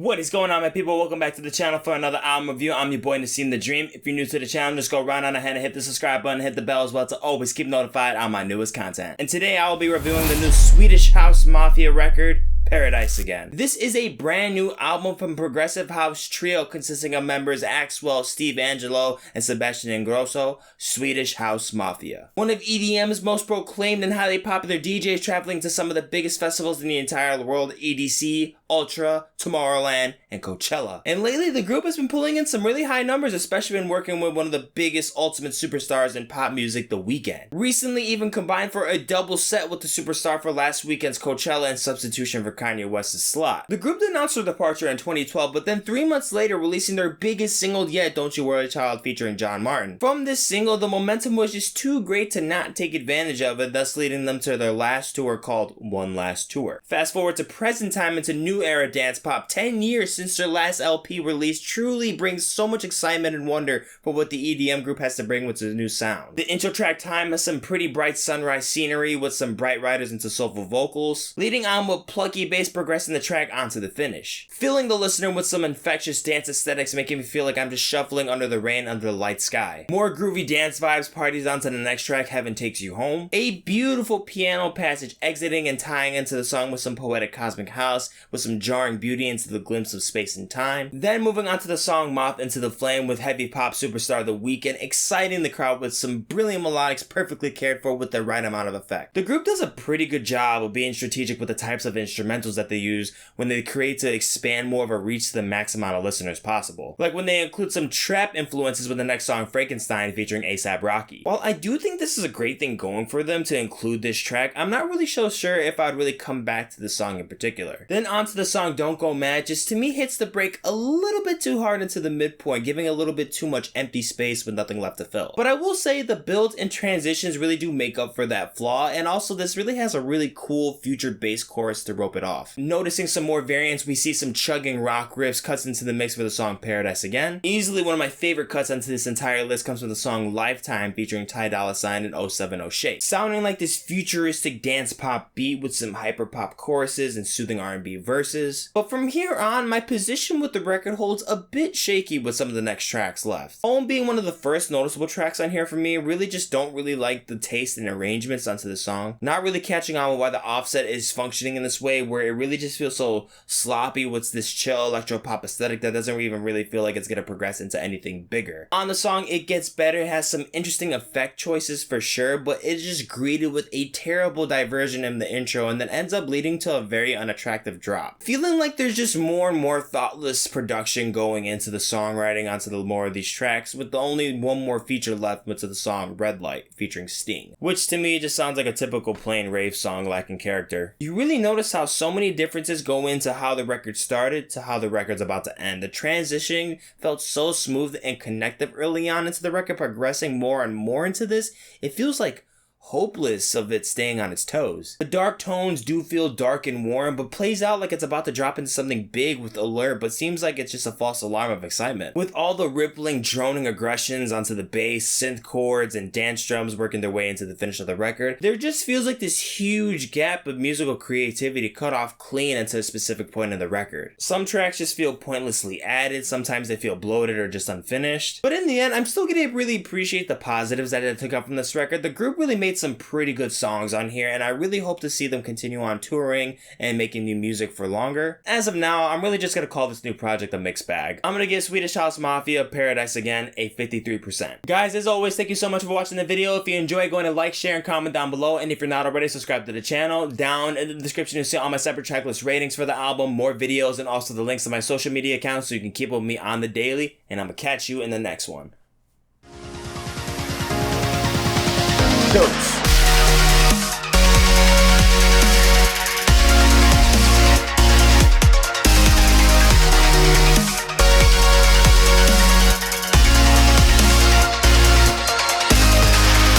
What is going on, my people? Welcome back to the channel for another album review. I'm your boy Nassim the Dream. If you're new to the channel, just go right on ahead and hit the subscribe button, hit the bell as well to always keep notified on my newest content. And today I will be reviewing the new Swedish house Mafia record, Paradise Again. This is a brand new album from progressive house trio consisting of members Axwell, Steve Angelo, and Sebastian Ingrosso, Swedish House Mafia. One of EDM's most proclaimed and highly popular DJs, traveling to some of the biggest festivals in the entire world: EDC, Ultra, Tomorrowland, and Coachella. And lately the group has been pulling in some really high numbers, especially when working with one of the biggest ultimate superstars in pop music, The Weeknd. Recently even combined for a double set with the superstar for last weekend's Coachella in substitution for Kanye West's slot. The group announced their departure in 2012, but then 3 months later releasing their biggest single yet, Don't You Worry Child, featuring John Martin. From this single, the momentum was just too great to not take advantage of it, thus leading them to their last tour called One Last Tour. Fast forward to present time into new era dance pop. 10 years since their last LP release truly brings so much excitement and wonder for what the EDM group has to bring with the new sound. The intro track Time has some pretty bright sunrise scenery with some bright riders into soulful vocals, leading on with plucky bass progressing the track onto the finish, filling the listener with some infectious dance aesthetics, making me feel like I'm just shuffling under the rain under the light sky. More groovy dance vibes parties onto the next track, Heaven Takes You Home. A beautiful piano passage exiting and tying into the song with some poetic cosmic house with some jarring beauty into the glimpse of space and time. Then moving on to the song Moth Into the Flame with heavy pop superstar The Weeknd, exciting the crowd with some brilliant melodics perfectly cared for with the right amount of effect. The group does a pretty good job of being strategic with the types of instrumentals that they use when they create to expand more of a reach to the max amount of listeners possible. Like when they include some trap influences with the next song Frankenstein featuring A$AP Rocky. While I do think this is a great thing going for them to include this track, I'm not really so sure if I'd really come back to the song in particular. Then onto the song Don't Go Mad, just to me hits the break a little bit too hard into the midpoint, giving a little bit too much empty space with nothing left to fill. But I will say the build and transitions really do make up for that flaw, and also this really has a really cool future bass chorus to rope it off. Noticing some more variants, we see some chugging rock riffs cuts into the mix for the song Paradise Again. Easily one of my favorite cuts onto this entire list comes from the song Lifetime featuring Ty Dolla and 070 Sey, sounding like this futuristic dance pop beat with some hyper pop choruses and soothing R&B verses. But from here on, my position with the record holds a bit shaky with some of the next tracks left. Home being one of the first noticeable tracks on here for me, really just don't really like the taste and arrangements onto the song. Not really catching on with why the offset is functioning in this way, where it really just feels so sloppy with this chill electro pop aesthetic that doesn't even really feel like it's gonna progress into anything bigger. On the song, it gets better, it has some interesting effect choices for sure, but it's just greeted with a terrible diversion in the intro and then ends up leading to a very unattractive drop. Feeling like there's just more and more thoughtless production going into the songwriting onto the more of these tracks, with only one more feature left into the song Redlight featuring Sting, which to me just sounds like a typical plain rave song lacking character. You really notice how so many differences go into how the record started to how the record's about to end. The transition felt so smooth and connective early on into the record, progressing more and more into this. It feels like hopeless of it staying on its toes. The dark tones do feel dark and warm, but plays out like it's about to drop into something big with alert, but seems like it's just a false alarm of excitement. With all the rippling, droning aggressions onto the bass, synth chords, and dance drums working their way into the finish of the record, there just feels like this huge gap of musical creativity cut off clean into a specific point in the record. Some tracks just feel pointlessly added, sometimes they feel bloated or just unfinished, but in the end, I'm still gonna really appreciate the positives that I took up from this record. The group really made some pretty good songs on here, and I really hope to see them continue on touring and making new music for longer. As of now, I'm really just gonna call this new project a mixed bag. I'm gonna give Swedish House Mafia Paradise Again a 53%. Guys, as always, thank you so much for watching the video. If you enjoy, go ahead and like, share, and comment down below, and if you're not already, subscribe to the channel. Down in the description you'll see all my separate tracklist ratings for the album, more videos, and also the links to my social media accounts so you can keep up with me on the daily, and I'm gonna catch you in the next one. Dose.